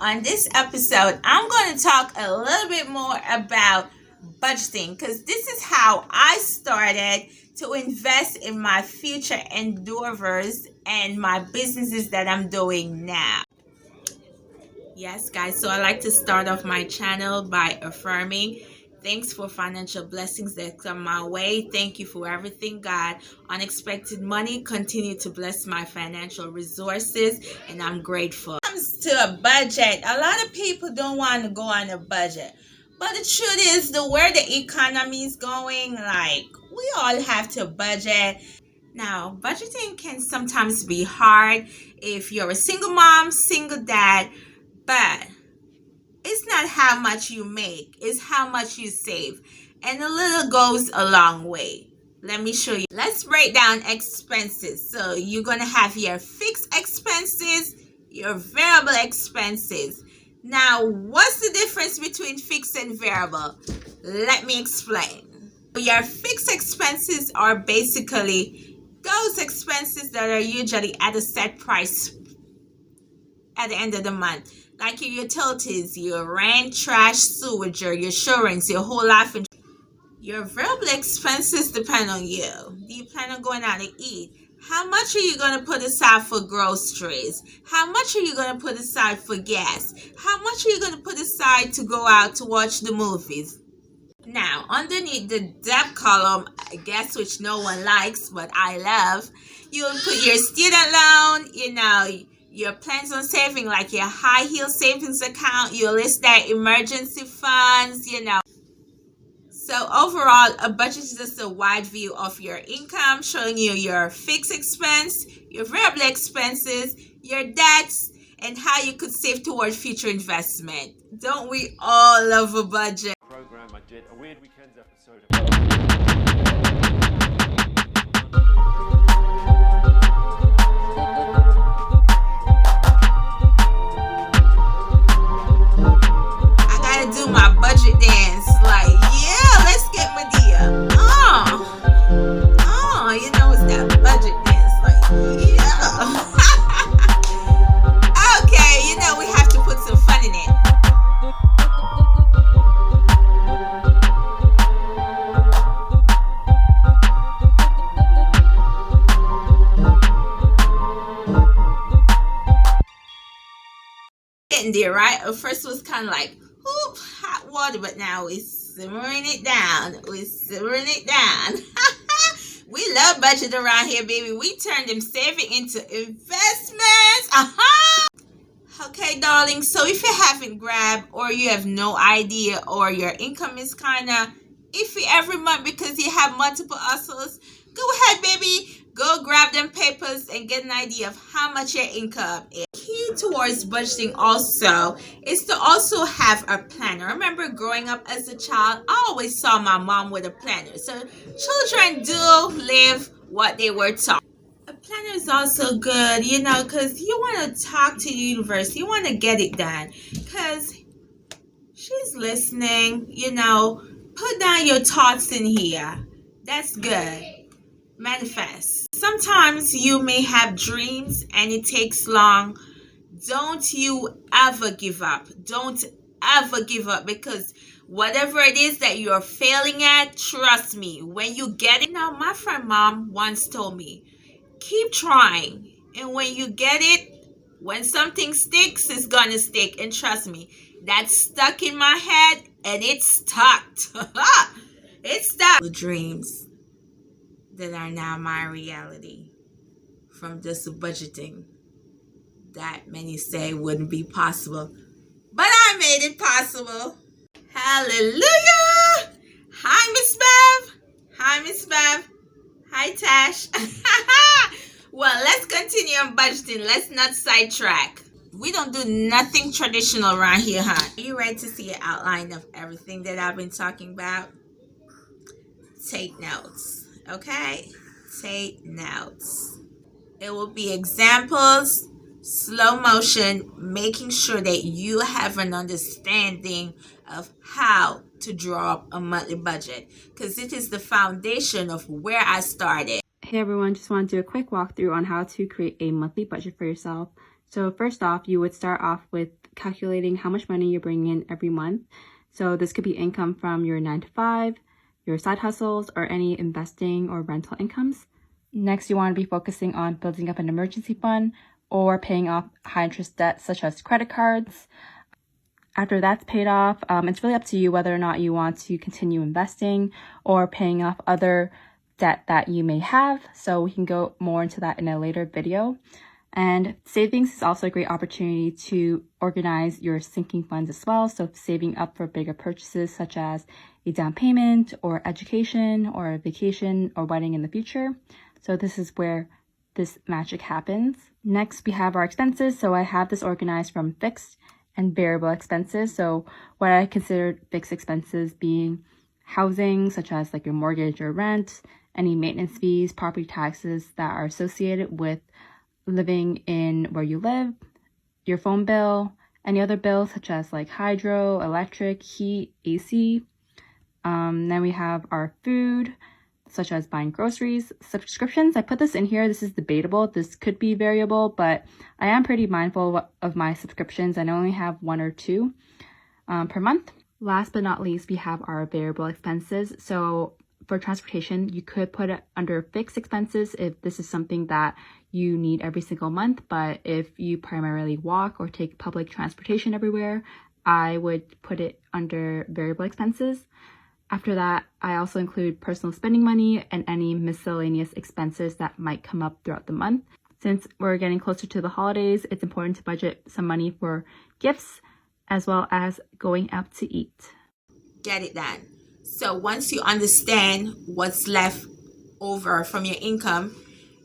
on this episode, I'm going to talk a little bit more about budgeting because this is how I started to invest in my future endeavors and my businesses that I'm doing now. Yes, guys, so I like to start off my channel by affirming thanks for financial blessings that come my way. Thank you for everything, God. Unexpected money continue to bless my financial resources, and I'm grateful. When it comes to a budget, a lot of people don't want to go on a budget. But the truth is, the where the economy is going, like, we all have to budget. Now, budgeting can sometimes be hard if you're a single mom, single dad, but it's not how much you make, it's how much you save. And a little goes a long way. Let me show you. Let's break down expenses. So you're going to have your fixed expenses, your variable expenses. Now, what's the difference between fixed and variable? Let me explain. Your fixed expenses are basically those expenses that are usually at a set price at the end of the month. Like your utilities, your rent, trash, sewage, your insurance, your whole life insurance. Your variable expenses depend on you. Do you plan on going out to eat? How much are you going to put aside for groceries? How much are you going to put aside for gas? How much are you going to put aside to go out to watch the movies? Now, underneath the debt column, I guess which no one likes, but I love, you'll put your student loan, your plans on saving, like your high heel savings account. You list that emergency funds, So overall, a budget is just a wide view of your income, showing you your fixed expense, your variable expenses, your debts, and how you could save towards future investment. Don't we all love a budget? Program I did a Weird Weekends episode. Do my budget dance, like, yeah, let's get Medea. It's that budget dance, like, yeah. Okay, we have to put some fun in it. Getting there, right? At first it was kind of like, oop, hot water, but now we're simmering it down. We love budget around here, baby. We turn them saving into investments. Okay, darling. So if you haven't grabbed, or you have no idea, or your income is kind of iffy every month because you have multiple hustles, go ahead, baby. Go grab them papers and get an idea of how much your income is. Key towards budgeting also is to also have a planner. Remember growing up as a child, I always saw my mom with a planner. So children do live what they were taught. A planner is also good, because you want to talk to the universe. You want to get it done because she's listening. Put down your thoughts in here. That's good. Manifest. Sometimes you may have dreams and it takes long. Don't you ever give up. Don't ever give up, because whatever it is that you're failing at, trust me, when you get it. Now, my friend mom once told me, keep trying. And when you get it, when something sticks, it's gonna stick. And trust me, that's stuck in my head and it's stuck. It's stuck. The dreams that are now my reality from just budgeting that many say wouldn't be possible, but I made it possible. Hallelujah. Hi, Miss Bev. Hi, Tash. Well, let's continue on budgeting. Let's not sidetrack. We don't do nothing traditional around here, huh? Are you ready to see an outline of everything that I've been talking about? Take notes. Okay, take notes. It will be examples, slow motion, making sure that you have an understanding of how to draw up a monthly budget, because it is the foundation of where I started. Hey everyone, just want to do a quick walkthrough on how to create a monthly budget for yourself. So first off, you would start off with calculating how much money you're bringing in every month. So this could be income from your 9 to 5, your side hustles, or any investing or rental incomes. Next, you want to be focusing on building up an emergency fund or paying off high interest debt such as credit cards. After that's paid off, it's really up to you whether or not you want to continue investing or paying off other debt that you may have. So we can go more into that in a later video. And savings is also a great opportunity to organize your sinking funds as well. So saving up for bigger purchases such as a down payment or education or a vacation or wedding in the future. So this is where this magic happens. Next, we have our expenses. So I have this organized from fixed and variable expenses. So what I consider fixed expenses being housing, such as like your mortgage or rent, any maintenance fees, property taxes that are associated with living in where you live, your phone bill, any other bills such as like hydro, electric, heat, AC. Then we have our food, such as buying groceries, subscriptions. I put this in here. This is debatable. This could be variable, but I am pretty mindful of my subscriptions, and I only have 1 or 2 per month. Last but not least, we have our variable expenses. So for transportation, you could put it under fixed expenses if this is something that you need every single month. But if you primarily walk or take public transportation everywhere, I would put it under variable expenses. After that, I also include personal spending money and any miscellaneous expenses that might come up throughout the month. Since we're getting closer to the holidays, it's important to budget some money for gifts as well as going out to eat. Get it done. So once you understand what's left over from your income,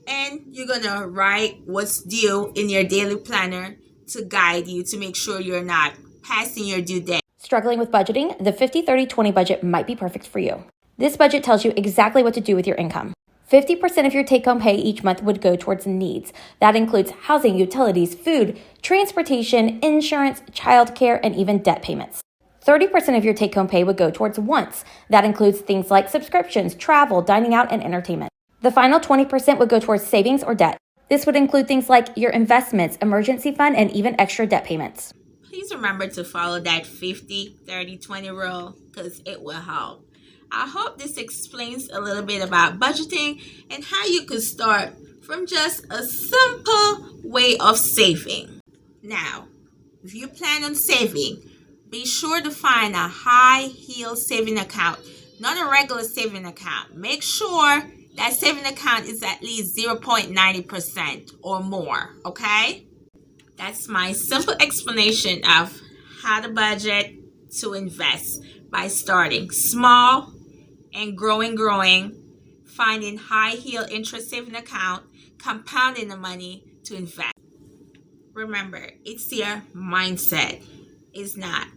and you're gonna write what's due in your daily planner to guide you to make sure you're not passing your due date. Struggling with budgeting? The 50-30-20 budget might be perfect for you. This budget tells you exactly what to do with your income. 50% of your take-home pay each month would go towards needs. That includes housing, utilities, food, transportation, insurance, childcare, and even debt payments. 30% of your take-home pay would go towards wants. That includes things like subscriptions, travel, dining out, and entertainment. The final 20% would go towards savings or debt. This would include things like your investments, emergency fund, and even extra debt payments. Please remember to follow that 50-30-20 rule because it will help. I hope this explains a little bit about budgeting and how you could start from just a simple way of saving. Now, if you plan on saving, be sure to find a high-yield saving account, not a regular saving account. Make sure that saving account is at least 0.90% or more, okay? That's my simple explanation of how to budget to invest by starting small and growing, finding high-yield interest saving account, compounding the money to invest. Remember, it's your mindset. It's not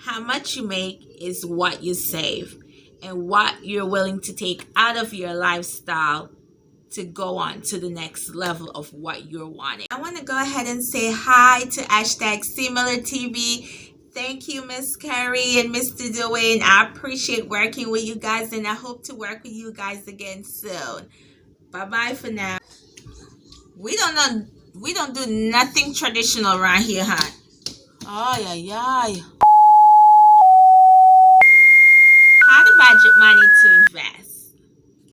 how much you make, is what you save and what you're willing to take out of your lifestyle to go on to the next level of what you're wanting. I want to go ahead and say hi to #SimilarTV. Thank you, Miss Carrie and Mr. Dwayne. I appreciate working with you guys, and I hope to work with you guys again soon. Bye-bye for now. We don't do nothing traditional around here, huh? Ay. How to budget money to invest.